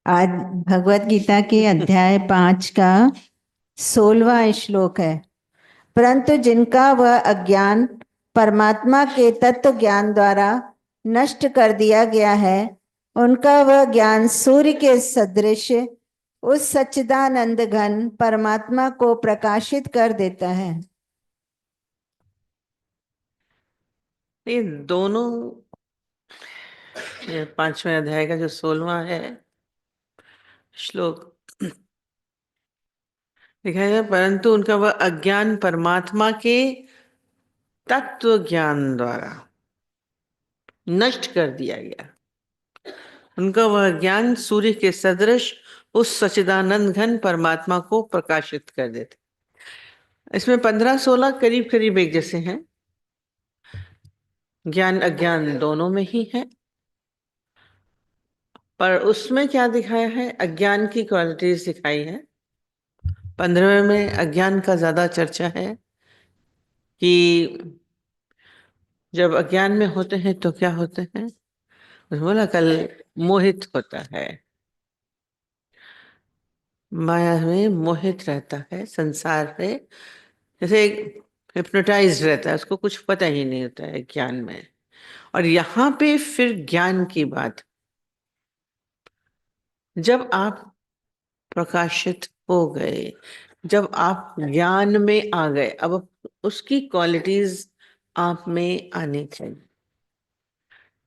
आज भगवत गीता के अध्याय 5 का 16वां श्लोक है। परंतु जिनका वह अज्ञान परमात्मा के तत्व ज्ञान द्वारा नष्ट कर दिया गया है, उनका वह ज्ञान सूर्य के सदृश उस सच्चिदानंद घन परमात्मा को प्रकाशित कर देता है। ये दोनों, ये 5वें अध्याय का जो 16वां है श्लोक लिखा है, परंतु उनका वह अज्ञान परमात्मा के तत्व ज्ञान द्वारा नष्ट कर दिया गया। उनका वह ज्ञान सूर्य के सदृश उस सच्चिदानंद घन परमात्मा को प्रकाशित कर देते। इसमें 15-16 करीब करीब एक जैसे हैं। ज्ञान अज्ञान दोनों में ही है, पर उसमें क्या दिखाया है, अज्ञान की क्वालिटीज दिखाई है। 15वें में अज्ञान का ज्यादा चर्चा है कि जब अज्ञान में होते हैं तो क्या होते हैं। बोला कल मोहित होता है, माया में मोहित रहता है, संसार में जैसे हिप्नोटाइज रहता है, उसको कुछ पता ही नहीं होता है ज्ञान में। और यहाँ पे फिर ज्ञान की बात, जब आप प्रकाशित हो गए, जब आप ज्ञान में आ गए, अब उसकी क्वालिटीज आप में आनी चाहिए।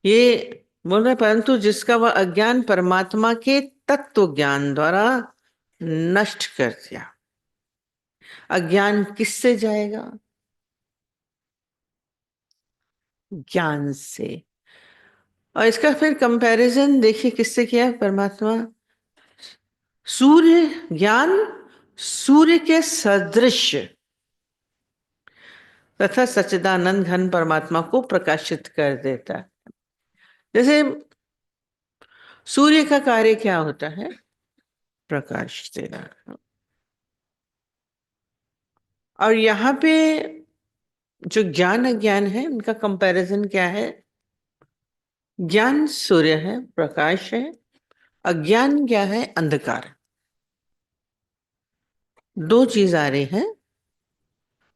ये बोल रहे परंतु जिसका वह अज्ञान परमात्मा के तत्व ज्ञान द्वारा नष्ट कर दिया। अज्ञान किससे जाएगा? ज्ञान से। और इसका फिर कंपैरिजन देखिए किससे किया है परमात्मा। सूर्य ज्ञान सूर्य के सदृश तथा सच्चिदानंद घन परमात्मा को प्रकाशित कर देता है। जैसे सूर्य का कार्य क्या होता है? प्रकाश देना। और यहाँ पे जो ज्ञान अज्ञान है, उनका कंपैरिजन क्या है? ज्ञान सूर्य है, प्रकाश है। अज्ञान क्या है? अंधकार। दो चीज आ रही है,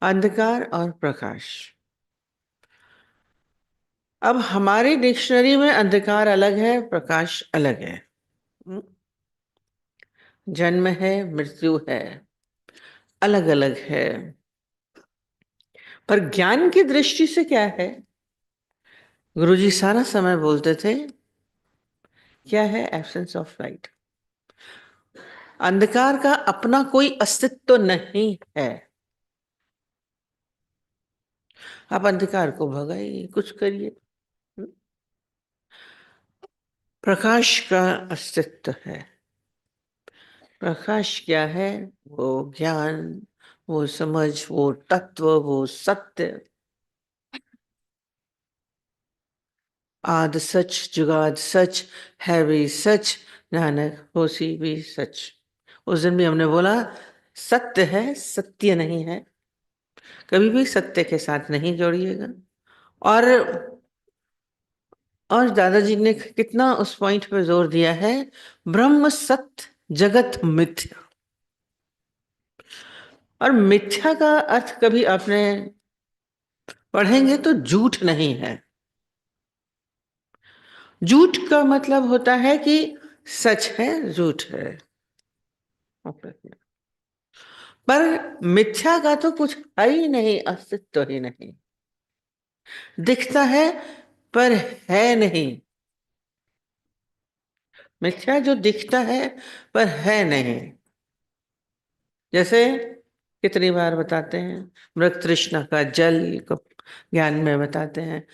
अंधकार और प्रकाश। अब हमारी डिक्शनरी में अंधकार अलग है, प्रकाश अलग है। जन्म है, मृत्यु है, अलग अलग है। पर ज्ञान की दृष्टि से क्या है? गुरुजी सारा समय बोलते थे, क्या है? Absence of light. अंधकार का अपना कोई अस्तित्व नहीं है। आप अंधकार को भगाइए, कुछ करिए। प्रकाश का अस्तित्व है। प्रकाश क्या है? वो ज्ञान, वो समझ, वो तत्व, वो सत्य। आद सच जुगाद सच है भी सच, नानक होसी भी सच। उस दिन भी हमने बोला सत्य है, सत्य नहीं है। कभी भी सत्य के साथ नहीं जोड़िएगा। और दादाजी ने कितना उस पॉइंट पे जोर दिया है, ब्रह्म सत्य जगत मिथ्या। और मिथ्या का अर्थ कभी आपने पढ़ेंगे तो झूठ नहीं है। झूठ का मतलब होता है कि सच है, झूठ है। पर मिथ्या का तो कुछ है ही नहीं, अस्तित्व ही नहीं। दिखता है पर है नहीं। मिथ्या जो दिखता है पर है नहीं। जैसे कितनी बार बताते हैं, मृग तृष्णा का जल को ज्ञान में बताते हैं।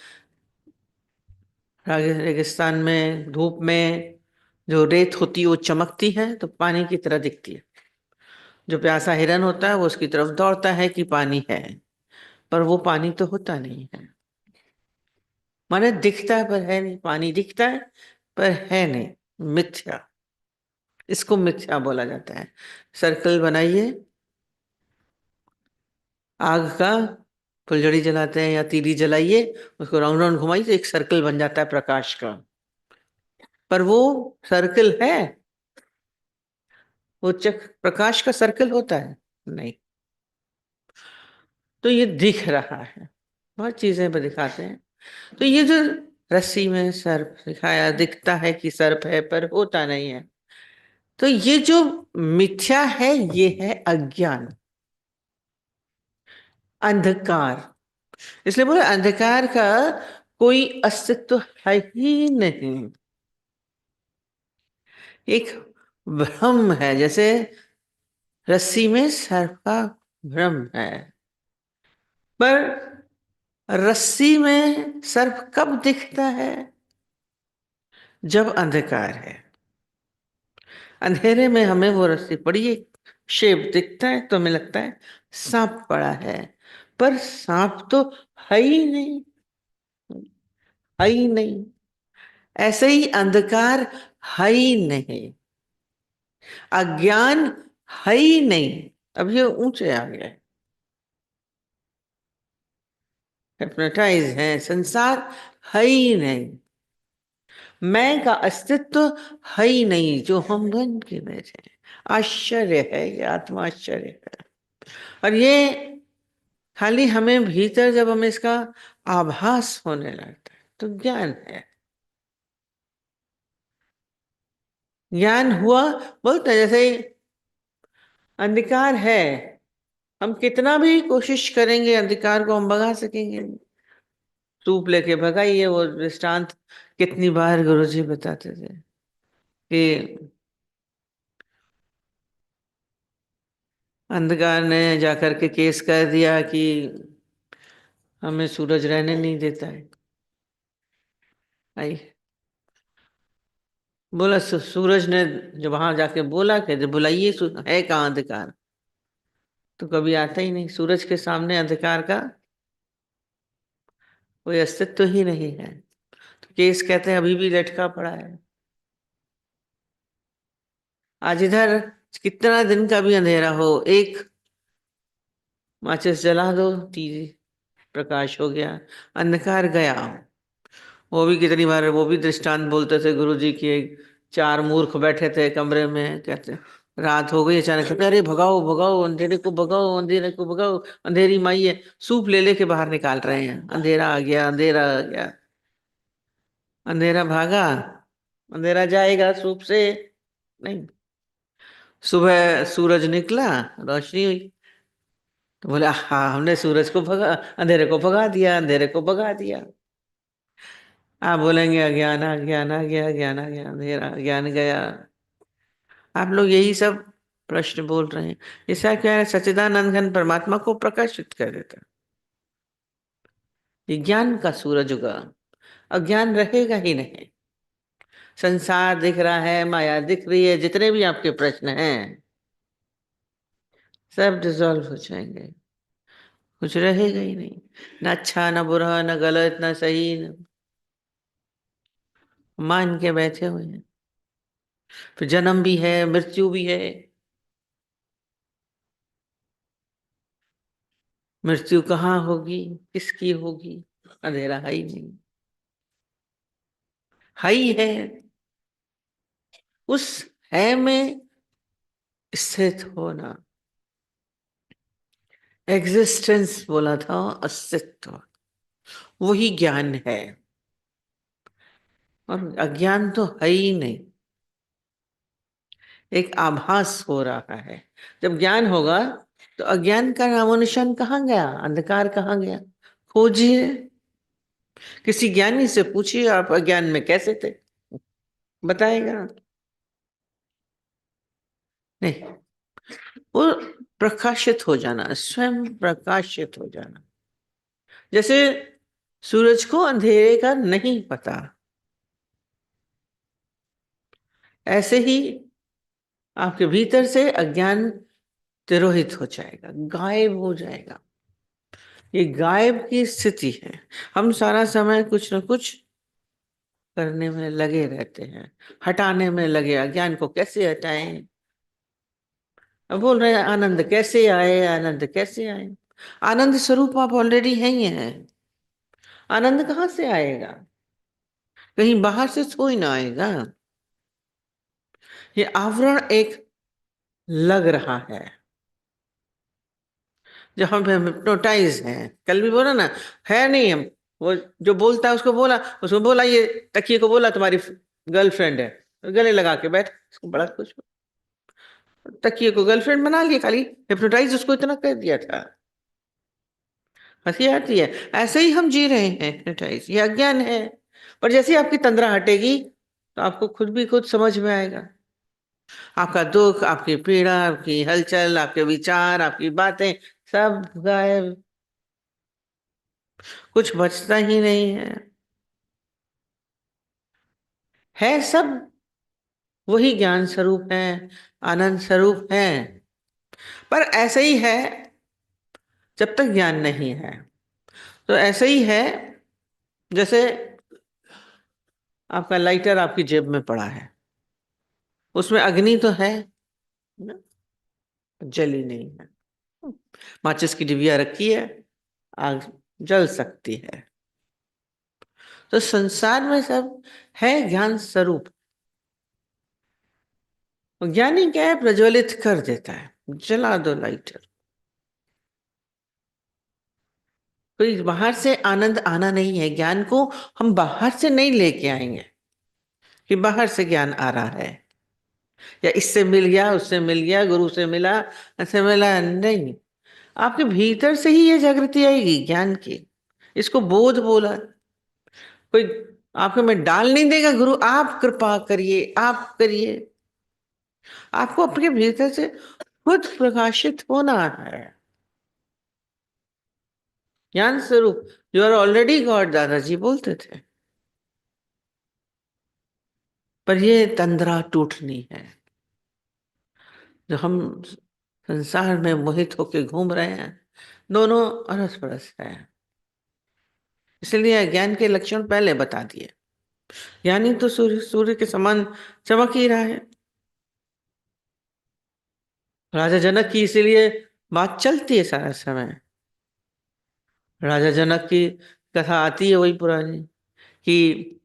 रेगिस्तान में धूप में जो रेत होती है वो चमकती है तो पानी की तरह दिखती है। जो प्यासा हिरन होता है वो उसकी तरफ दौड़ता है कि पानी है, पर वो पानी तो होता नहीं है। माने दिखता है पर है नहीं। पानी दिखता है पर है नहीं, मिथ्या। इसको मिथ्या बोला जाता है। सर्कल बनाइए, आग का फुलझड़ी जलाते हैं या तीली जलाइए, उसको राउंड राउंड घुमाइए तो एक सर्कल बन जाता है प्रकाश का। पर वो सर्कल है? वो चक्र प्रकाश का सर्कल होता है? नहीं। तो ये दिख रहा है, बहुत चीजें पर दिखाते हैं। तो ये जो रस्सी में सर्प दिखाया, दिखता है कि सर्प है पर होता नहीं है, तो ये जो मिथ्या है ये है अज्ञान, अंधकार। इसलिए बोले अंधकार का कोई अस्तित्व है ही नहीं, एक भ्रम है, जैसे रस्सी में सर्प का भ्रम है। पर रस्सी में सर्प कब दिखता है? जब अंधकार है। अंधेरे में हमें वो रस्सी पड़ी एक शेप दिखता है तो हमें लगता है सांप पड़ा है, पर सांप तो है ही नहीं, है ही नहीं। ऐसे ही अंधकार है ही नहीं, अज्ञान है ही नहीं। अब ये ऊंचे आ गया है, हिप्नोटाइज है, संसार है ही नहीं, मैं का अस्तित्व है ही नहीं, जो हम बन के बैठे हैं। आश्चर्य है, ये आत्मा आश्चर्य है। और ये खाली हमें भीतर जब हमें इसका आभास होने लगता है तो ज्ञान है। ज्ञान हुआ, बोलते हैं जैसे अंधकार है, हम कितना भी कोशिश करेंगे अंधकार को हम भगा सकेंगे नहीं। सूप लेके भगाइए, वो दृष्टांत कितनी बार गुरुजी बताते थे कि अंधकार ने जाकर के केस कर दिया कि हमें सूरज रहने नहीं देता है। आई बोला सूरज ने जब वहां जाके बोला कि बुलाइए है कहाँ अंधकार, तो कभी आता ही नहीं। सूरज के सामने अंधकार का कोई अस्तित्व ही नहीं है। तो केस कहते हैं अभी भी लटका पड़ा है। आज इधर कितना दिन का भी अंधेरा हो, एक माचिस जला दो, तीजी प्रकाश हो गया, अंधकार गया। वो भी कितनी बार वो भी दृष्टांत बोलते थे गुरुजी की। एक चार मूर्ख बैठे थे कमरे में, कहते रात हो गई, अचानक कहते अरे भगाओ भगाओ अंधेरे को, भगाओ अंधेरे को, भगाओ अंधेरी माई है। सूप ले लेके बाहर निकाल रहे हैं, अंधेरा आ गया, अंधेरा आ गया। अंधेरा भागा, अंधेरा जाएगा सूप से नहीं। सुबह सूरज निकला, रोशनी हुई, तो बोले हाँ हमने सूरज को भगा, अंधेरे को भगा दिया, अंधेरे को भगा दिया। आप बोलेंगे अज्ञान आ गया, ज्ञान आ गया, ज्ञान आ गया, अंधेरा ज्ञान गया। आप लोग यही सब प्रश्न बोल रहे हैं। ऐसा क्या है, सच्चिदानंद घन परमात्मा को प्रकाशित कर देता है। ये ज्ञान का सूरज उगा, अज्ञान रहेगा ही नहीं। संसार दिख रहा है, माया दिख रही है, जितने भी आपके प्रश्न हैं सब डिजॉल्व हो जाएंगे, कुछ रहेगा ही नहीं। न अच्छा न बुरा, न गलत न सही, मान के बैठे हुए हैं। फिर जन्म भी है, मृत्यु भी है। मृत्यु कहाँ होगी, किसकी होगी, अंधेरा है ही नहीं, है ही है। उस है में स्थित होना, एग्जिस्टेंस बोला था, अस्तित्व, वही ज्ञान है। और अज्ञान तो है ही नहीं, एक आभास हो रहा है। जब ज्ञान होगा तो अज्ञान का नामो निशान कहाँ गया, अंधकार कहाँ गया? खोजिए, किसी ज्ञानी से पूछिए आप अज्ञान में कैसे थे, बताएगा नहीं। वो प्रकाशित हो जाना, स्वयं प्रकाशित हो जाना। जैसे सूरज को अंधेरे का नहीं पता, ऐसे ही आपके भीतर से अज्ञान तिरोहित हो जाएगा, गायब हो जाएगा। ये गायब की स्थिति है। हम सारा समय कुछ न कुछ करने में लगे रहते हैं, हटाने में लगे। अज्ञान को कैसे हटाएं? अब बोल रहे हैं आनंद कैसे आए, आनंद कैसे आए? आनंद स्वरूप आप ऑलरेडी हैं ही हैं। आनंद कहाँ से आएगा? कहीं बाहर से थोड़ी ना आएगा। ये आवरण एक लग रहा है, जब हम हिप्नोटाइज हैं। कल भी बोला ना, है नहीं हम, वो जो बोलता है उसको बोला ये तकिए को बोला तुम्हारी गर्लफ्रेंड है, गले लगा के बैठ, उसको बड़ा खुश हुआ। तकिए को गर्लफ्रेंड बना लिया, खाली हिप्नोटाइज उसको इतना कर दिया था। हंसी आती है। ऐसे ही हम जी रहे हैं हिप्नोटाइज, ये अज्ञान है। पर जैसे ही आपकी तंद्रा हटेगी तो आपको खुद भी खुद समझ में आएगा। आपका दुख, आपकी पीड़ा, आपकी हलचल, आपके विचार, आपकी बातें सब गायब, कुछ बचता ही नहीं है सब वही ज्ञान स्वरूप है, आनंद स्वरूप है। पर ऐसे ही है जब तक ज्ञान नहीं है। तो ऐसे ही है जैसे आपका लाइटर आपकी जेब में पड़ा है, उसमें अग्नि तो है ना, जली नहीं है। माचिस की डिबिया रखी है, आग जल सकती है। तो संसार में सब है ज्ञान स्वरूप। ज्ञानी क्या है, प्रज्वलित कर देता है, जला दो लाइटर। कोई बाहर से आनंद आना नहीं है, ज्ञान को हम बाहर से नहीं लेके आएंगे कि बाहर से ज्ञान आ रहा है या इससे मिल गया, उससे मिल गया, गुरु से मिला, ऐसे मिला, नहीं। आपके भीतर से ही ये जागृति आएगी ज्ञान की। इसको बोध बोला। कोई आपके में डाल नहीं देगा, गुरु आप कृपा करिए, आप करिए। आपको अपने भीतर से खुद प्रकाशित होना है। ज्ञान स्वरूप, यू आर ऑलरेडी गॉड, दादाजी बोलते थे। पर ये तंद्रा टूटनी है। जो हम संसार में मोहित होके घूम रहे हैं, दोनों अरस परस है। इसलिए ज्ञान के लक्षण पहले बता दिए। ज्ञानी तो सूर्य सूर्य के समान चमक ही रहा है। राजा जनक की इसीलिए बात चलती है सारा समय। राजा जनक की कथा आती है वही पुरानी, कि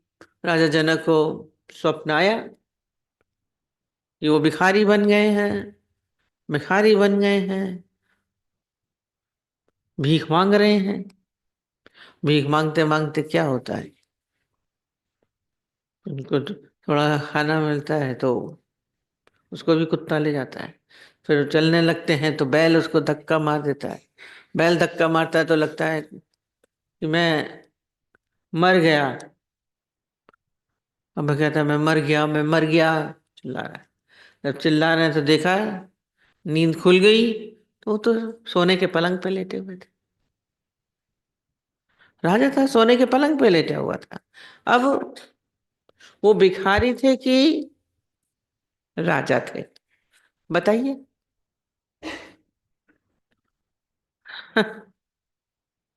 राजा जनक को स्वप्न आया कि वो भिखारी बन गए हैं, भिखारी बन गए हैं, भीख मांग रहे हैं। भीख मांगते मांगते क्या होता है, उनको थोड़ा खाना मिलता है तो उसको भी कुत्ता ले जाता है। फिर चलने लगते हैं तो बैल उसको धक्का मार देता है। बैल धक्का मारता है तो लगता है कि मैं मर गया। अब वो कहता है मैं मर गया, मैं मर गया, चिल्ला रहा है। जब चिल्ला रहे हैं तो देखा, नींद खुल गई, तो वो तो सोने के पलंग पे लेटे हुए थे। राजा था, सोने के पलंग पे लेटा हुआ था। अब वो भिखारी थे कि राजा थे, बताइए।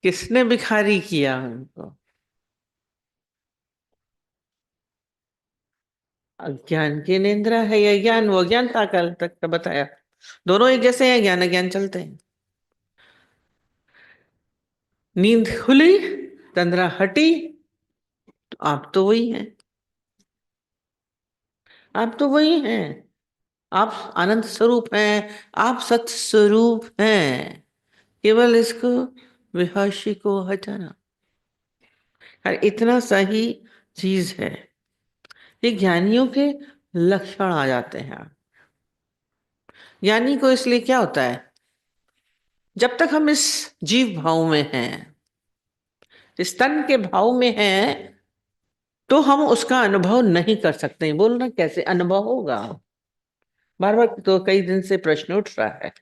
किसने भिखारी किया उनको? अज्ञान की निंद्रा है या ज्ञान? वो ज्ञान था, कल तक का बताया। दोनों एक जैसे हैं, ज्ञान अज्ञान चलते हैं। नींद खुली, तंद्रा हटी, तो आप तो वही हैं। आप तो वही हैं। आप आनंद स्वरूप हैं, आप सत्य स्वरूप हैं। केवल इसको विहाशी को हटाना, और इतना सही चीज है। ये ज्ञानियों के लक्षण आ जाते हैं। ज्ञानी को इसलिए क्या होता है, जब तक हम इस जीव भाव में हैं, इस तन के भाव में हैं, तो हम उसका अनुभव नहीं कर सकते। बोलना कैसे अनुभव होगा? बार बार तो कई दिन से प्रश्न उठ रहा है,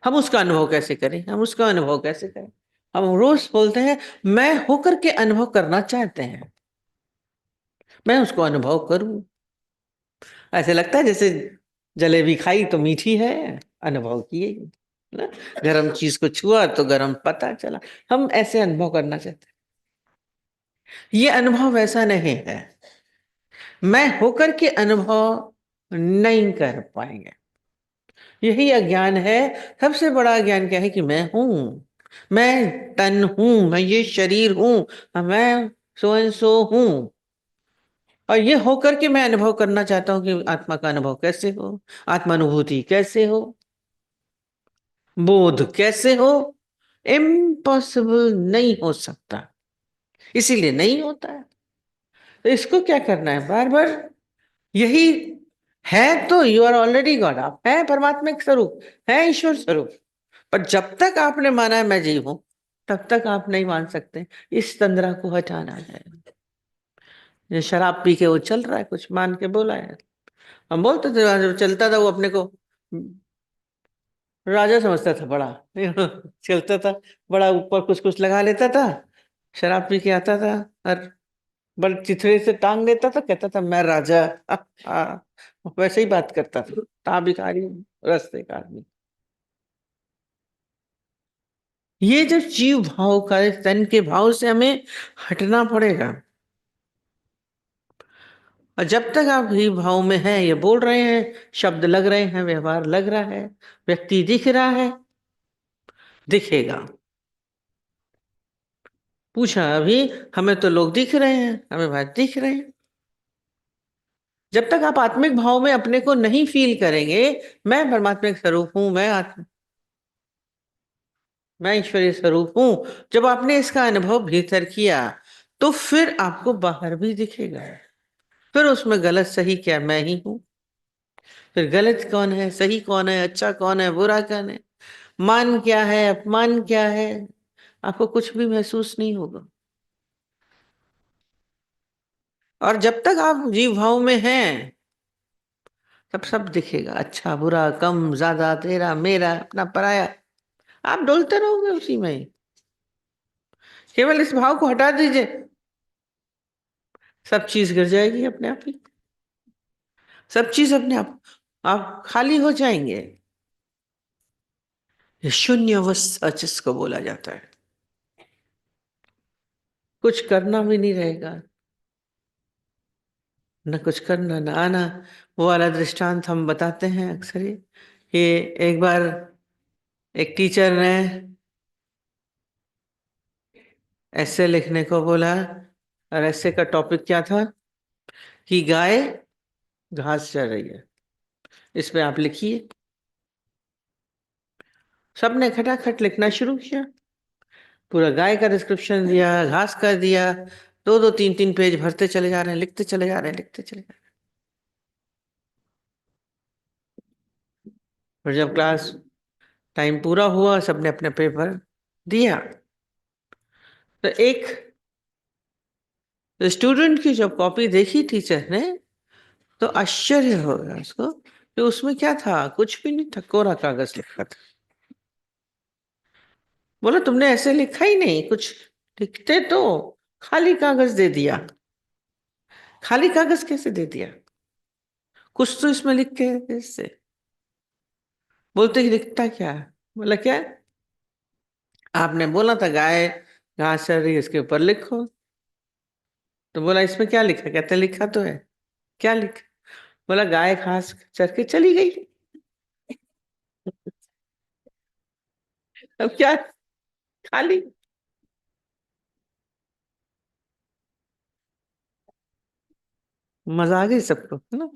हम उसका अनुभव कैसे करें, हम उसका अनुभव कैसे करें। हम रोज बोलते हैं मैं होकर के अनुभव करना चाहते हैं, मैं उसको अनुभव करूं। ऐसे लगता है जैसे जलेबी खाई तो मीठी है, अनुभव किए ना। गरम चीज को छुआ तो गरम पता चला। हम ऐसे अनुभव करना चाहते हैं। ये अनुभव वैसा नहीं है। मैं होकर के अनुभव नहीं कर पाएंगे। यही अज्ञान है। सबसे बड़ा अज्ञान क्या है कि मैं हूं, मैं तन हूं, मैं ये शरीर हूं, मैं सो एंड सो हूं। और ये होकर के मैं अनुभव करना चाहता हूं कि आत्मा का अनुभव कैसे हो, आत्मानुभूति कैसे हो, बोध कैसे हो। इम्पॉसिबल, नहीं हो सकता, इसीलिए नहीं होता है। तो इसको क्या करना है, बार बार यही है। तो यू आर ऑलरेडी गॉड, आप है परमात्मिक स्वरूप, है ईश्वर स्वरूप। पर जब तक आपने माना है मैं जीव हूं, तब तक आप नहीं मान सकते। इस तंद्रा को हटाना है। ये शराब पी के वो चल रहा है, कुछ मान के बोला है। हम बोलते थे, जब चलता था वो अपने को राजा समझता था, बड़ा चलता था, बड़ा ऊपर कुछ कुछ लगा लेता था, शराब पी के आता था और बड़े चिथड़े से टांग लेता था, कहता था मैं राजा। वैसे ही बात करता था भिखारी, रास्ते का आदमी। ये जो जीव भाव का, तन के भाव से हमें हटना पड़ेगा। और जब तक आप ही भाव में हैं, ये बोल रहे हैं, शब्द लग रहे हैं, व्यवहार लग रहा है, व्यक्ति दिख रहा है, दिखेगा। पूछा अभी, हमें तो लोग दिख रहे हैं, हमें बात दिख रहे हैं। जब तक आप आत्मिक भाव में अपने को नहीं फील करेंगे, मैं परमात्मिक स्वरूप हूं, मैं ईश्वरीय स्वरूप हूं, जब आपने इसका अनुभव भीतर किया, तो फिर आपको बाहर भी दिखेगा। फिर उसमें गलत सही क्या, मैं ही हूं। फिर गलत कौन है, सही कौन है, अच्छा कौन है, बुरा कौन है, मान क्या है, अपमान क्या है, आपको कुछ भी महसूस नहीं होगा। और जब तक आप जीव भाव में हैं, तब सब दिखेगा, अच्छा बुरा, कम ज्यादा, तेरा मेरा, अपना पराया, आप डोलते रहोगे उसी में। केवल इस भाव को हटा दीजिए, सब चीज गिर जाएगी अपने आप ही। सब चीज अपने आप खाली हो जाएंगे। ये शून्य अवस्था जिसको बोला जाता है, कुछ करना भी नहीं रहेगा, न कुछ करना न आना। वो वाला दृष्टांत हम बताते हैं अक्सर ही, कि एक बार एक टीचर ने ऐसे लिखने को बोला, और ऐसे का टॉपिक क्या था कि गाय घास चर रही है, इस पे आप लिखिए। सबने खटाखट लिखना शुरू किया, पूरा गाय का डिस्क्रिप्शन दिया, घास का दिया, दो दो तीन तीन पेज भरते चले जा रहे हैं, लिखते चले जा रहे हैं, लिखते चले जा रहे हैं। और जब क्लास टाइम पूरा हुआ, सबने अपने पेपर दिया, तो एक स्टूडेंट की जब कॉपी देखी टीचर ने, तो आश्चर्य हो गया उसको कि उसमें क्या था, कुछ भी नहीं था, कोरा कागज लिखा था। बोला तुमने ऐसे लिखा ही नहीं कुछ, लिखते तो, खाली कागज दे दिया। खाली कागज कैसे दे दिया, कुछ तो इसमें लिख के इससे। बोलते ही लिखता क्या है, बोला क्या, आपने बोला था गाय घास चर रही है, इसके ऊपर लिखो। तो बोला इसमें क्या लिखा, कहते लिखा तो है, क्या लिखा। बोला गाय घास चर के चली गई। अब क्या, खाली। मजा आ गई सबको, है ना।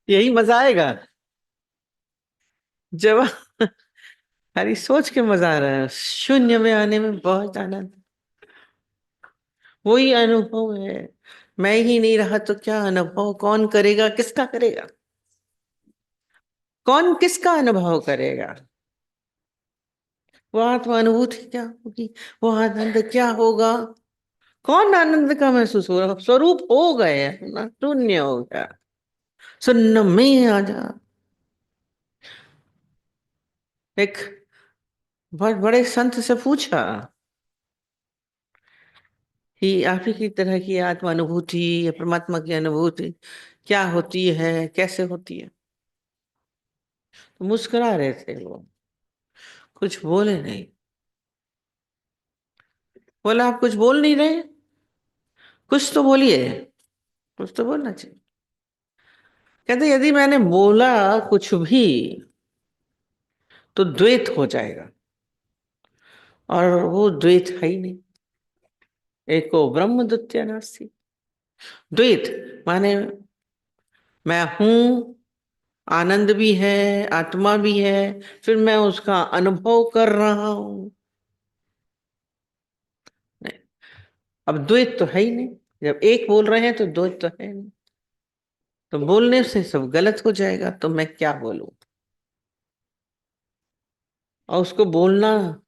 यही मजा आएगा जब खाली सोच के मजा आ रहा है, शून्य में आने में बहुत आनंद। वही अनुभव है। मैं ही नहीं रहा तो क्या अनुभव कौन करेगा, किसका करेगा, कौन किसका अनुभव करेगा। वो आत्मा अनुभूति क्या होगी, वो आनंद क्या होगा, कौन आनंद का महसूस हो रहा, स्वरूप हो गए ना, शून्य हो गया, शून्य में आ जा। एक बहुत बड़े संत से पूछा कि आप ही की तरह की आत्मा अनुभूति या परमात्मा की अनुभूति क्या होती है, कैसे होती है। तो मुस्कुरा रहे थे वो, कुछ बोले नहीं। बोला आप कुछ बोल नहीं रहे, कुछ तो बोलिए, कुछ तो बोलना चाहिए। कहते यदि मैंने बोला कुछ भी तो द्वैत हो जाएगा, और वो द्वैत है ही नहीं। एको ब्रह्म द्वितीय नास्ति। द्वैत माने मैं हूं, आनंद भी है, आत्मा भी है, फिर मैं उसका अनुभव कर रहा हूं। नहीं, अब द्वैत तो है ही नहीं। जब एक बोल रहे हैं तो द्वैत तो है नहीं। तो बोलने से सब गलत हो जाएगा, तो मैं क्या बोलूं? और उसको बोलना,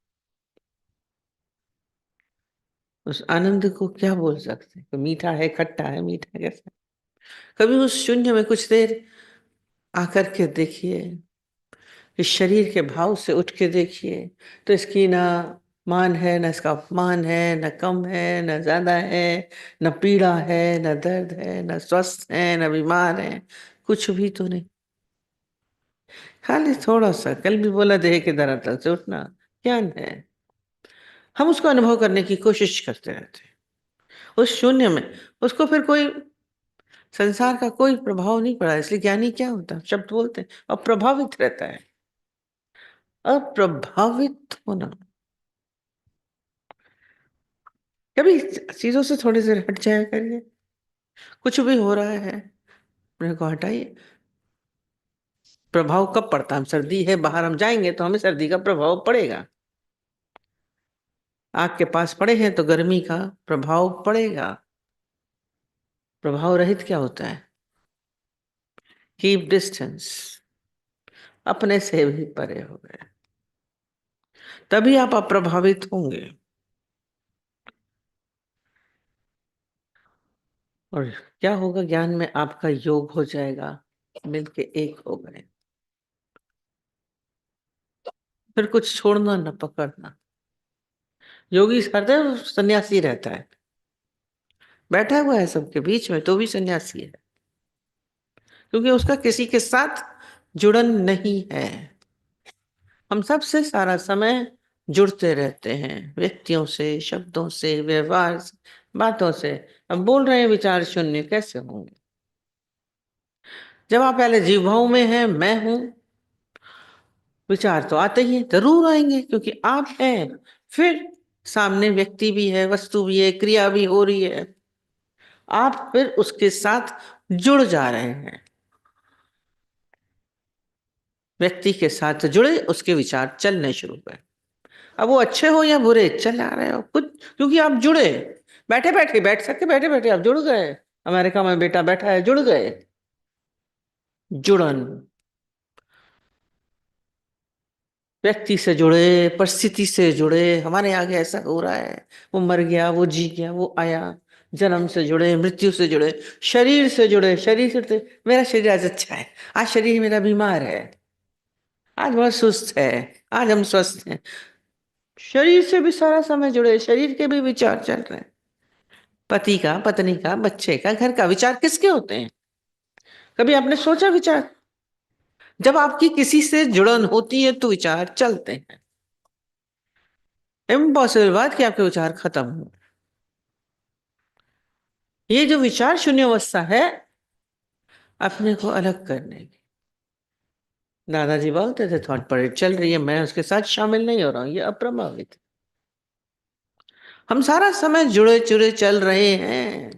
उस आनंद को क्या बोल सकते हैं? तो मीठा है, खट्टा है, मीठा कैसा? कभी उस शून्य में कुछ देर आकर के देखिए, इस शरीर के भाव से उठ के देखिए, तो इसकी ना मान है, न इसका अपमान है, न कम है, न ज्यादा है, न पीड़ा है, न दर्द है, न स्वस्थ है, न बीमार है, कुछ भी तो नहीं। खाली थोड़ा सा, कल भी बोला देह के धरातल से उठना ज्ञान है। हम उसको अनुभव करने की कोशिश करते रहते हैं उस शून्य में। उसको फिर कोई संसार का कोई प्रभाव नहीं पड़ा, इसलिए ज्ञानी क्या होता है? शब्द बोलते हैं और प्रभावित रहता है। अप्रभावित होना, कभी चीजों से थोड़ी देर हट जाया करिए। कुछ भी हो रहा है, अपने को हटाइए। प्रभाव कब पड़ता है? सर्दी है, बाहर हम जाएंगे तो हमें सर्दी का प्रभाव पड़ेगा। आग के पास पड़े हैं तो गर्मी का प्रभाव पड़ेगा। प्रभाव रहित क्या होता है? कीप डिस्टेंस, अपने से भी परे हो गए, तभी आप अप्रभावित होंगे। और क्या होगा? ज्ञान में आपका योग हो जाएगा, मिलके एक हो गए। फिर कुछ छोड़ना न पकड़ना। योगी सदैव सन्यासी रहता है, बैठा हुआ है सबके बीच में तो भी सन्यासी है, क्योंकि उसका किसी के साथ जुड़न नहीं है। हम सबसे सारा समय जुड़ते रहते हैं, व्यक्तियों से, शब्दों से, व्यवहार से, बातों से। अब बोल रहे हैं विचार शून्य, कैसे होंगे? जब आप पहले जीव भाव में हैं, मैं हूं, विचार तो आते ही हैं, जरूर आएंगे, क्योंकि आप हैं। फिर सामने व्यक्ति भी है, वस्तु भी है, क्रिया भी हो रही है, आप फिर उसके साथ जुड़ जा रहे हैं। व्यक्ति के साथ जुड़े, उसके विचार चलने शुरू हुए। अब वो अच्छे हो या बुरे, चल आ रहे हो कुछ, क्योंकि आप जुड़े। बैठे बैठे, बैठ सकते, बैठे बैठे आप जुड़ गए। अमेरिका में बेटा बैठा है, जुड़ गए। जुड़न, व्यक्ति से जुड़े, परिस्थिति से जुड़े। हमारे आगे ऐसा हो रहा है, वो मर गया, वो जी गया, वो आया। जन्म से जुड़े, मृत्यु से जुड़े, शरीर से जुड़े। शरीर से जुड़े, मेरा शरीर आज अच्छा है, आज शरीर मेरा बीमार है, आज बहुत सुस्त है, आज हम स्वस्थ हैं। शरीर से भी सारा समय जुड़े, शरीर के भी विचार चल रहे हैं। पति का, पत्नी का, बच्चे का, घर का विचार किसके होते हैं? कभी आपने सोचा विचार? जब आपकी किसी से जुड़न होती है तो विचार चलते हैं। इम्पॉसिबल बात कि आपके विचार खत्म हो। ये जो विचार शून्य अवस्था है, अपने को अलग करने की। दादाजी बोलते थे थॉट परेड चल रही है, मैं उसके साथ शामिल नहीं हो रहा हूं, ये अप्रभावित। हम सारा समय जुड़े जुड़े चल रहे हैं,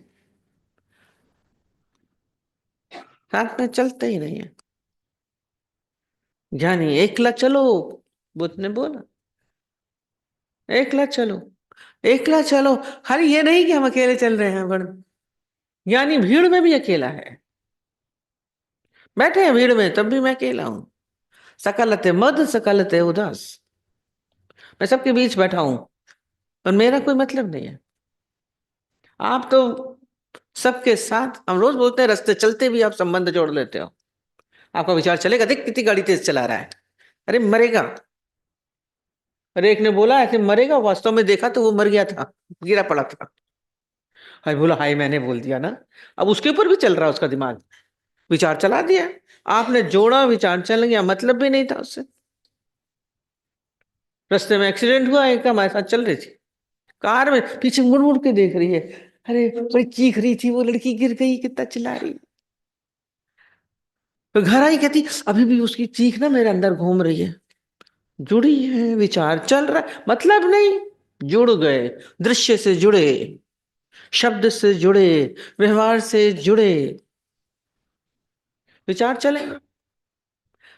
साथ में चलते ही नहीं है। ज्ञानी एकला चलो, बुद्ध ने बोला, एकला चलो, एकला चलो। खाली ये नहीं कि हम अकेले चल रहे हैं, पर ज्ञानी भीड़ में भी अकेला है। बैठे हैं भीड़ में, तब भी मैं अकेला हूं। सकलते मद, सकलते उदास। मैं सबके बीच बैठा हूं, पर मेरा कोई मतलब नहीं है। आप तो सबके साथ, हम रोज बोलते हैं, रास्ते चलते भी आप संबंध जोड़ लेते हो। आपका विचार चलेगा, देख कितनी गाड़ी तेज चला रहा है, अरे मरेगा। अरे एक ने बोला ऐसे मरेगा, वास्तव में देखा तो वो मर गया था, गिरा पड़ा था। हाय बोला, हाय मैंने बोल दिया ना। अब उसके ऊपर भी चल रहा है उसका दिमाग, विचार चला दिया। आपने जोड़ा, विचार चल गया, मतलब भी नहीं था उससे। रास्ते में एक्सीडेंट हुआ, एक हमारे साथ चल रही थी कार में, पीछे मुड़ मुड़ के देख रही है। अरे बड़ी चीख रही थी वो लड़की, गिर गई, कितना चिल्ला रही। तो घर आई, कहती अभी भी उसकी चीख ना मेरे अंदर घूम रही है। जुड़ी है, विचार चल रहा है, मतलब नहीं, जुड़ गए, दृश्य से जुड़े। शब्द से जुड़े, व्यवहार से जुड़े विचार चलेंगे।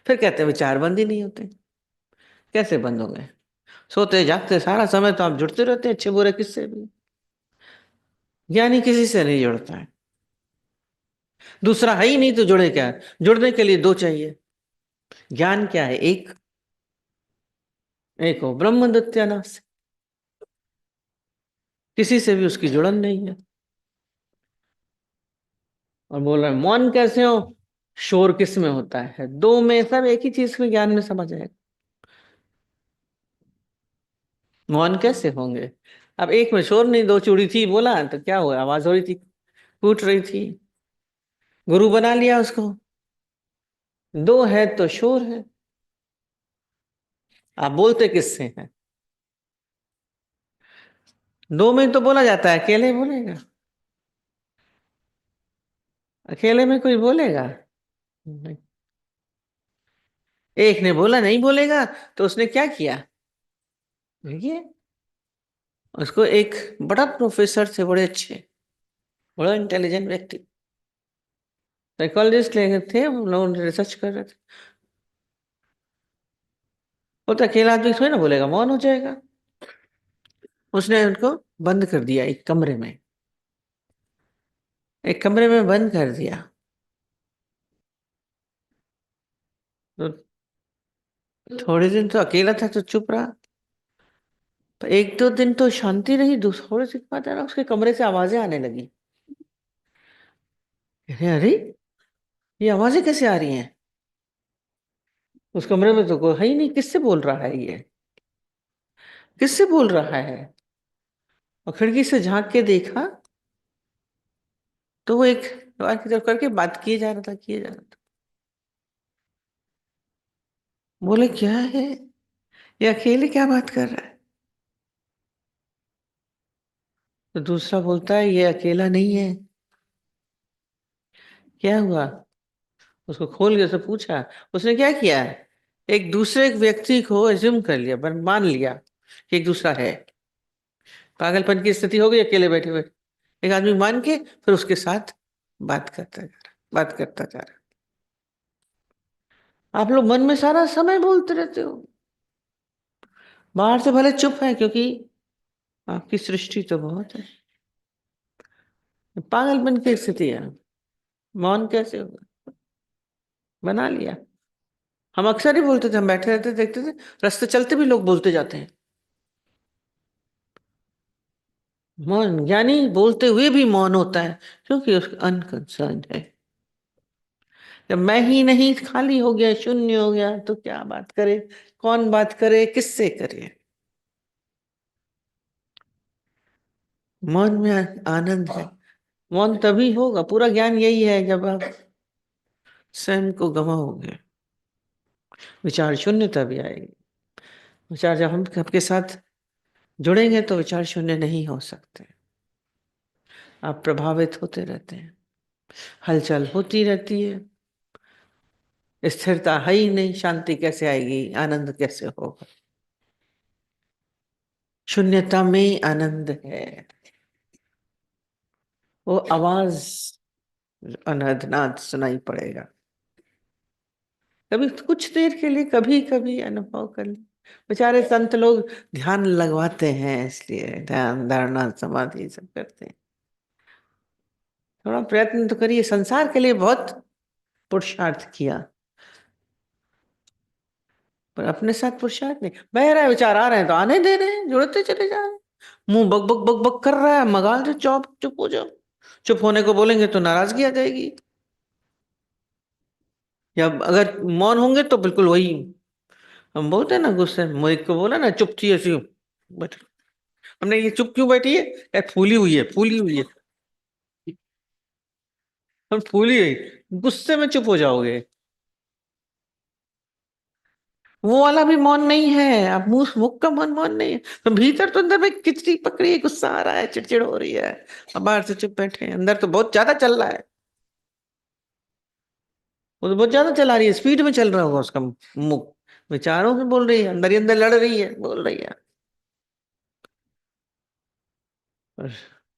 फिर कहते हैं विचार बंद ही नहीं होते। कैसे बंद होंगे? सोते जागते सारा समय तो आप जुड़ते रहते हैं, अच्छे बुरे किससे भी। ज्ञानी किसी से नहीं जुड़ता है, दूसरा है ही नहीं तो जुड़े क्या? जुड़ने के लिए दो चाहिए। ज्ञान क्या है? एक, एक हो ब्रह्म दत्यानाश, किसी से भी उसकी जुड़न नहीं है। और बोल रहे हैं मौन कैसे हो? शोर किस में होता है? दो में, सब एक ही चीज में ज्ञान में समझ आएगा। मौन कैसे होंगे? अब एक में शोर नहीं, दो चूड़ी थी बोला तो क्या हुआ? आवाज हो रही थी, फूट रही थी, गुरु बना लिया उसको। दो है तो शोर है। आप बोलते किससे हैं? दो में तो बोला जाता है, अकेले बोलेगा? अकेले में कोई बोलेगा? नहीं। एक ने बोला नहीं बोलेगा, तो उसने क्या किया? देखिए, उसको एक बड़ा प्रोफेसर थे, बड़े अच्छे, बड़ा इंटेलिजेंट व्यक्ति, साइकोलॉजिस्ट ले थे, वो लोग रिसर्च कर रहे थे। वो तो अकेला आदमी थोड़ी ना बोलेगा, मौन हो जाएगा। उसने उनको बंद कर दिया एक कमरे में, एक कमरे में बंद कर दिया। तो थोड़े दिन तो अकेला था तो चुप रहा, तो एक दो दिन तो शांति रही, थोड़े से बाद है ना उसके कमरे से आवाजें आने लगी। अरे अरे, ये आवाजें कैसे आ रही हैं? उस कमरे में तो कोई है ही नहीं, किससे बोल रहा है ये? किससे बोल रहा है? और खिड़की से झांक के देखा तो वो एक दीवार की तरफ करके बात किए जा रहा था, किए जा रहा था। बोले क्या है, ये अकेले क्या बात कर रहा है? तो दूसरा बोलता है ये अकेला नहीं है। क्या हुआ? उसको खोल के उससे पूछा। उसने क्या किया है? एक दूसरे व्यक्ति को एज्यूम कर लिया, मान लिया कि एक दूसरा है। पागलपन की स्थिति हो गई, अकेले बैठे हुए एक आदमी मान के फिर उसके साथ बात करता जा रहा, बात करता जा रहा। आप लोग मन में सारा समय बोलते रहते हो, बाहर से भले चुप है, क्योंकि आपकी सृष्टि तो बहुत है। पागलपन की स्थिति है, मौन कैसे होगा? बना लिया। हम अक्सर ही बोलते थे, हम बैठे रहते देखते थे, रास्ते चलते भी लोग बोलते जाते हैं। मौन, यानी बोलते हुए भी मौन होता है, क्योंकि उसका अनकंसर्न है। जब मैं ही नहीं, खाली हो गया, शून्य हो गया, तो क्या बात करे? कौन बात करे, किससे करे? मौन में आनंद है। मौन तभी होगा, पूरा ज्ञान यही है जब आप स्वयं को गवाओगे, विचार शून्य तभी आएगी। विचार जब हम आपके साथ जुड़ेंगे तो विचार शून्य नहीं हो सकते। आप प्रभावित होते रहते हैं, हलचल होती रहती है, स्थिरता है ही नहीं, शांति कैसे आएगी, आनंद कैसे होगा? शून्यता में आनंद है। वो आवाज अनहदनाद सुनाई पड़ेगा। कभी कुछ देर के लिए, कभी कभी अनुभव कर ले। बेचारे संत लोग ध्यान लगवाते हैं, इसलिए ध्यान धारणा समाधि सब करते हैं। थोड़ा प्रयत्न तो करिए, संसार के लिए बहुत पुरुषार्थ किया, पर अपने साथ पुरुषार्थ नहीं। बह रहा है, विचार आ रहे हैं तो आने दे रहे हैं, जुड़ते चले जा रहे हैं। मुंह बक बक बक बक कर रहा है, मगाल से चुप चुप हो जाओ। चुप होने को बोलेंगे तो नाराजगी आ जाएगी, या अगर मौन होंगे तो बिल्कुल वही हम बोलते हैं ना, गुस्से में मोहित को बोला ना, चुप थी ऐसी बैठ। हमने ये चुप क्यों बैठी है? फूली हुई है, फूली हुई है। हम फूली हुई, गुस्से में चुप हो जाओगे। वो वाला भी मौन नहीं है, अब मुंह मुख का मौन मौन नहीं है, तो भीतर तो अंदर में खिचड़ी पकड़ी है, गुस्सा आ रहा है, चिड़चिड़ हो रही है। अब बाहर से चुप बैठे हैं, अंदर तो बहुत ज्यादा चल रहा है। वो तो बहुत ज्यादा चला रही है, स्पीड में चल रहा होगा उसका मुख, विचारों में बोल रही है, अंदर ही अंदर लड़ रही है, बोल रही है।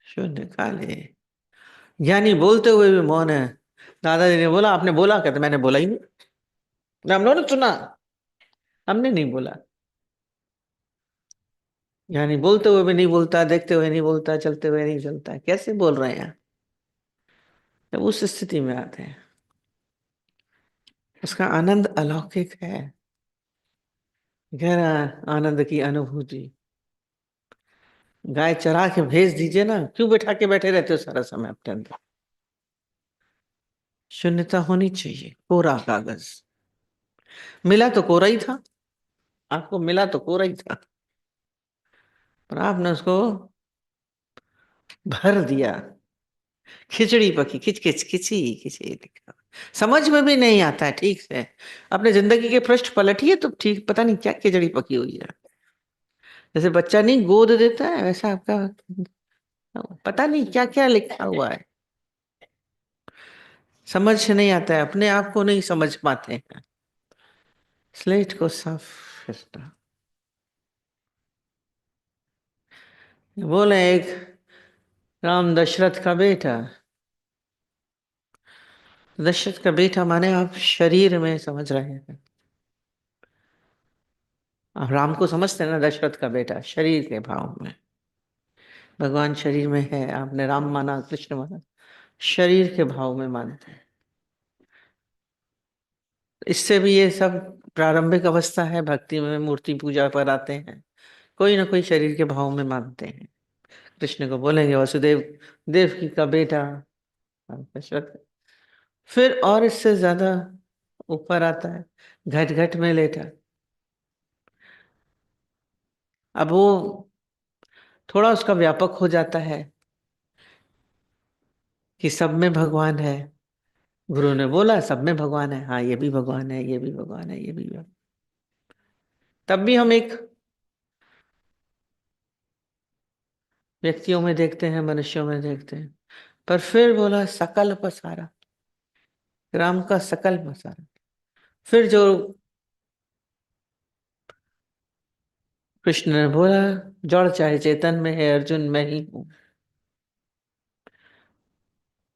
शून्य काले। ज्ञानी बोलते हुए भी मौन है। दादाजी ने बोला, आपने बोला क्या? तो मैंने बोला ही नहीं, हम लोगों ने सुना, हमने नहीं बोला। ज्ञानी बोलते हुए भी नहीं बोलता, देखते हुए नहीं बोलता, चलते हुए नहीं चलता, कैसे बोल रहे हैं? जब उस स्थिति में आते हैं, उसका आनंद अलौकिक है, गहरा आनंद की अनुभूति। गाय चरा के भेज दीजिए ना, क्यों बैठा के बैठे रहते हो सारा समय अपने अंदर? शून्यता होनी चाहिए, कोरा कागज। मिला तो कोरा ही था, आपको मिला तो कोरा ही था, पर आपने उसको भर दिया। खिचड़ी पकी, खिच खिच खिची खिची लिखा, समझ में भी नहीं आता है ठीक से। अपने जिंदगी के पृष्ठ पलटिए तो ठीक, पता नहीं क्या खिचड़ी पकी हुई है। जैसे बच्चा नहीं गोद देता है, वैसा आपका पता नहीं क्या क्या लिखा हुआ है। समझ नहीं आता है, अपने आप को नहीं समझ पाते हैं। स्लेट को साफ करना। बोले एक राम दशरथ का बेटा। दशरथ का बेटा माने आप शरीर में समझ रहे हैं। आप राम को समझते हैं ना, दशरथ का बेटा शरीर के भाव में। भगवान शरीर में है, आपने राम माना, कृष्ण माना, शरीर के भाव में मानते हैं। इससे भी ये सब प्रारंभिक अवस्था है, भक्ति में मूर्ति पूजा पर आते हैं, कोई ना कोई शरीर के भाव में मानते हैं। कृष्ण को बोलेंगे वसुदेव, देवकी का बेटा दशरथ। फिर और इससे ज्यादा ऊपर आता है, घट घट में लेटा। अब वो थोड़ा उसका व्यापक हो जाता है कि सब में भगवान है। गुरु ने बोला सब में भगवान है, हाँ ये भी भगवान है, ये भी भगवान है, ये भी भगवान। तब भी हम एक व्यक्तियों में देखते हैं, मनुष्यों में देखते हैं। पर फिर बोला सकल पसारा, राम का सकल पसारा। फिर जो कृष्ण ने बोला, जड़ चाहे चेतन में है अर्जुन मैं ही हूं।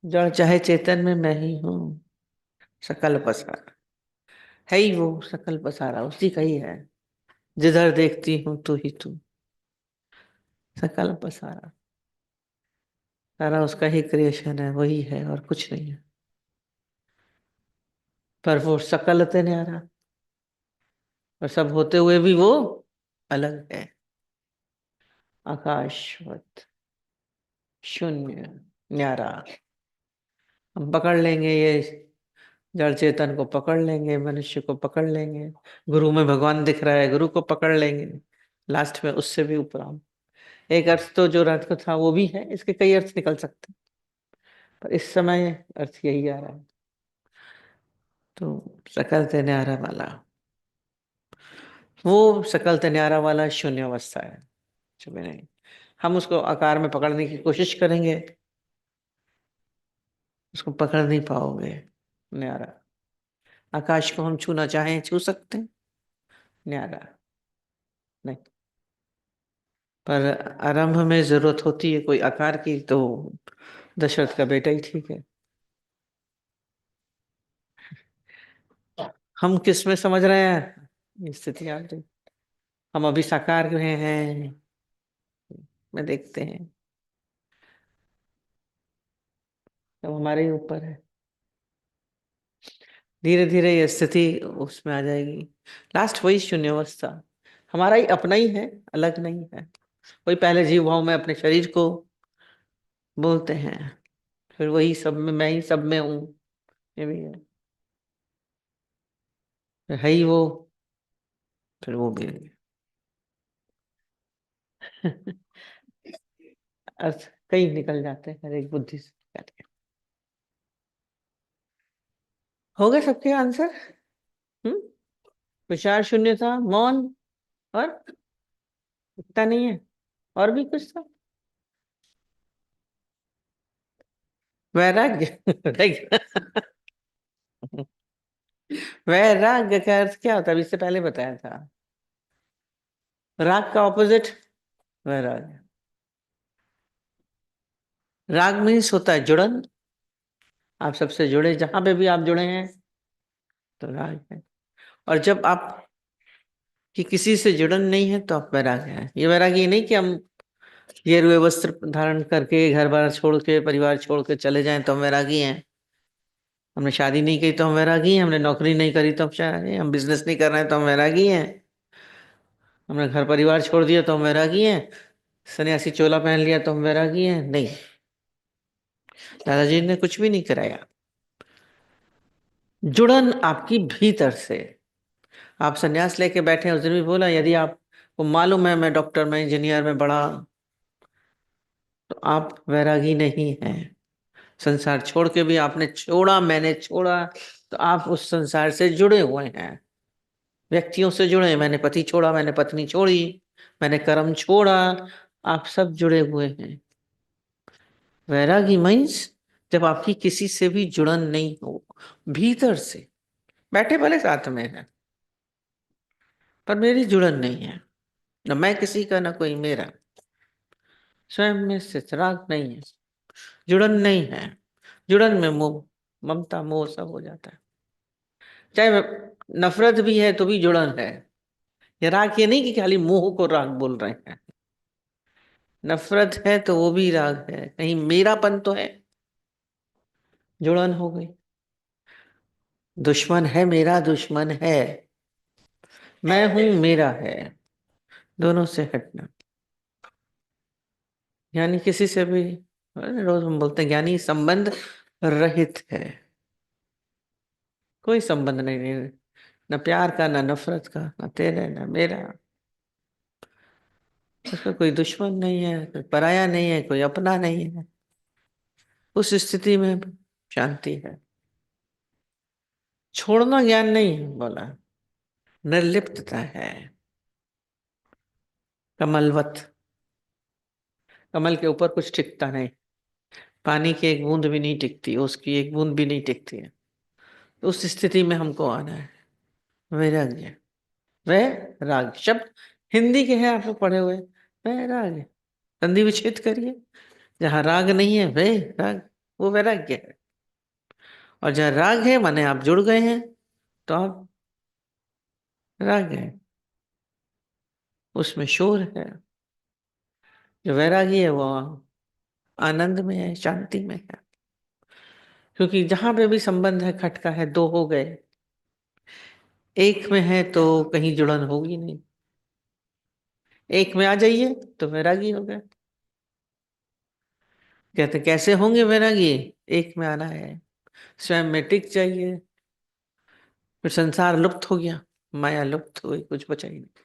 जड़ चाहे चेतन में मैं ही हूं। सकल पसारा है ही वो, सकल पसारा उसी का ही है। जिधर देखती हूँ तू ही तू। सकल पसारा सारा उसका ही क्रिएशन है, वही है और कुछ नहीं है। पर वो सकल ते न्यारा, और सब होते हुए भी वो अलग है। आकाशवत, शून्य, न्यारा। हम पकड़ लेंगे ये जड़ चेतन को, पकड़ लेंगे मनुष्य को, पकड़ लेंगे गुरु में भगवान दिख रहा है, गुरु को पकड़ लेंगे। लास्ट में उससे भी ऊपर हम। एक अर्थ तो जो अर्थ को था वो भी है, इसके कई अर्थ निकल सकते हैं, पर इस समय अर्थ यही आ रहा है। तो सकल ते न्यारा वाला, वो सकल ते न्यारा वाला शून्य अवस्था है जो भी नहीं। हम उसको आकार में पकड़ने की कोशिश करेंगे, उसको पकड़ नहीं पाओगे। न्यारा, आकाश को हम छूना चाहें छू सकते हैं, न्यारा नहीं। पर आरंभ में जरूरत होती है कोई आकार की, तो दशरथ का बेटा ही ठीक है। हम किस में समझ रहे हैं ये स्थिति आप देख। हम अभी साकार में हैं, में देखते हैं, तो हमारे ही ऊपर है। धीरे धीरे ये स्थिति उसमें आ जाएगी। लास्ट वही शून्य अवस्था, हमारा ही अपना ही है, अलग नहीं है। वही पहले जीव भाव में अपने शरीर को बोलते हैं, फिर वही सब में, मैं ही सब में हूँ, ये भी है। फिर है ही वो, फिर वो भी है। अर्थ कई निकल जाते हैं हर एक बुद्धि से निकल के। हो गए सबके आंसर? हम्म। विचार शून्य था, मौन, और इतना नहीं है, और भी कुछ था। वैराग्य रह गया। वैराग्य का अर्थ क्या होता है, अभी इससे पहले बताया था। राग का ऑपोजिट वैराग्य। राग मीन्स होता है जुड़न। आप सबसे जुड़े, जहां पे भी आप जुड़े हैं तो राग है। और जब आप कि किसी से जुड़न नहीं है तो आप वैराग्य है। ये वैराग्य नहीं कि हम ये रुए वस्त्र धारण करके घर बार छोड़ के परिवार छोड़ के चले जाएं तो हम वैरागी हैं। हमने शादी नहीं की तो हम वैरागी हैं। हमने नौकरी नहीं करी तो हम वैरागी हैं। हम बिजनेस नहीं कर रहे हैं तो हम वैरागी हैं। हमने घर परिवार छोड़ दिया तो हम वैरागी हैं। सन्यासी चोला पहन लिया तो हम वैरागी हैं, नहीं। दादाजी ने कुछ भी नहीं कराया। जुड़न आपकी भीतर से। आप सन्यास लेके बैठे हैं, उस दिन भी बोला यदि आपको मालूम है मैं डॉक्टर, मैं इंजीनियर, मैं बड़ा, तो आप वैरागी नहीं हैं। संसार छोड़ के भी आपने छोड़ा, मैंने छोड़ा, तो आप उस संसार से जुड़े हुए हैं। व्यक्तियों से जुड़े, मैंने पति छोड़ा, मैंने पत्नी छोड़ी, मैंने कर्म छोड़ा, आप सब जुड़े हुए हैं। वैरागी मीन्स जब आपकी किसी से भी जुड़न नहीं हो, भीतर से। बैठे भले साथ में है पर मेरी जुड़न नहीं है, न मैं किसी का न कोई मेरा। स्वयं में स्थित, राग नहीं है, जुड़न नहीं है। जुड़न में मोह, ममता, मोह सब हो जाता है। चाहे नफरत भी है तो भी जुड़न है। ये राग ये नहीं कि खाली मोह को राग बोल रहे हैं। नफरत है तो वो भी राग है, कहीं मेरापन तो है, जुड़न हो गई। दुश्मन है मेरा, दुश्मन है, मैं हूं मेरा है, दोनों से हटना। यानी किसी से भी, रोज हम बोलते हैं ज्ञानी संबंध रहित है। कोई संबंध नहीं, न प्यार का, न नफरत का, न तेरे न मेरा। उसका कोई दुश्मन नहीं है, कोई पराया नहीं है, कोई अपना नहीं है। उस स्थिति में शांति है। छोड़ना ज्ञान नहीं है बोला, निर्लिप्तता है। कमलवत, कमल के ऊपर कुछ टिकता नहीं। पानी की एक बूंद भी नहीं टिकती, उसकी एक बूंद भी नहीं टिकती है। तो उस स्थिति में हमको आना है। वैराग्य, वैराग शब्द हिंदी के हैं, आप लोग पढ़े हुए। वैराग्य, संधि विच्छेद करिए। जहां राग नहीं है वे राग, वो वैराग्य है। और जहां राग है माने आप जुड़ गए हैं, तो आप राग है, उसमें शोर है। जो वैरागी है वो आनंद में है, शांति में है। क्योंकि जहां पे भी संबंध है खटका है, दो हो गए, एक में है तो कहीं जुड़न होगी नहीं। एक में आ जाइए तो वैरागी हो गए। कहते कैसे होंगे वैरागी? एक में आना है, स्वयं में टिक जाइए। फिर संसार लुप्त हो गया, माया लुप्त हो गई, कुछ बचा ही नहीं।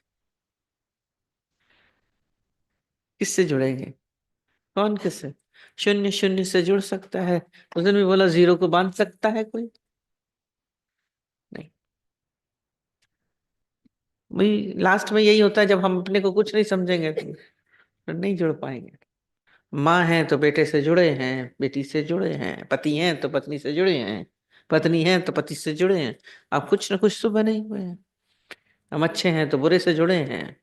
किससे जुड़ेंगे? कौन किससे? शून्य शून्य से जुड़ सकता है। उस दिन भी बोला जीरो को बांध सकता है कोई? नहीं। वही लास्ट में यही होता है, जब हम अपने को कुछ नहीं समझेंगे तो फिर नहीं जुड़ पाएंगे। माँ है तो बेटे से जुड़े हैं, बेटी से जुड़े हैं, पति हैं तो पत्नी से जुड़े हैं, पत्नी है तो पति से जुड़े हैं। आप कुछ ना कुछ तो बने ही हुए हैं। हम अच्छे हैं तो बुरे से जुड़े हैं।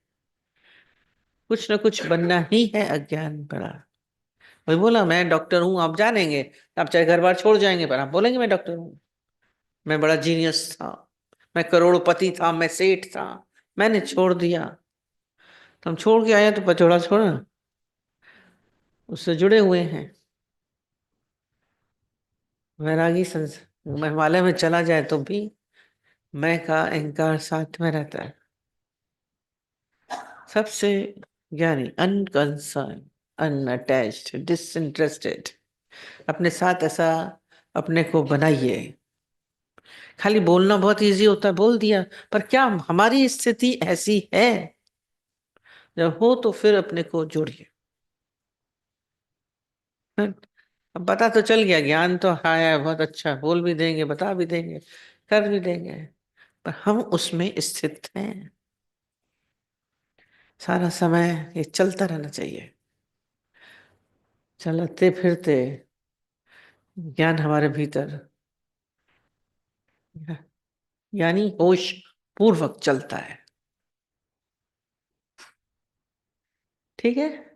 कुछ ना कुछ बनना ही है अज्ञान बड़ा। वही बोला मैं डॉक्टर हूं, आप जानेंगे। आप चाहे घर बार छोड़ जाएंगे पर आप बोलेंगे मैं डॉक्टर हूं, मैं बड़ा जीनियस था, मैं करोड़पति था, मैं सेठ था, मैंने छोड़ दिया। तो हम छोड़ के आए तो पचोड़ा छोड़ा, उससे जुड़े हुए हैं। वैरागी संस मैं हिमालय में चला जाए तो भी मैं का अहंकार साथ में रहता है। सबसे ज्ञानी अनकंसर्न, अनअटैच्ड, डिसइंटरेस्टेड। अपने साथ ऐसा अपने को बनाइए। खाली बोलना बहुत इजी होता है, बोल दिया, पर क्या हमारी स्थिति ऐसी है? जब हो तो फिर अपने को जोड़िए। हाँ, अब पता तो चल गया, ज्ञान तो आया है, बहुत अच्छा, बोल भी देंगे, बता भी देंगे, कर भी देंगे, पर हम उसमें स्थित हैं। सारा समय ये चलता रहना चाहिए। चलते फिरते ज्ञान हमारे भीतर, यानी होश पूर्वक चलता है। ठीक है।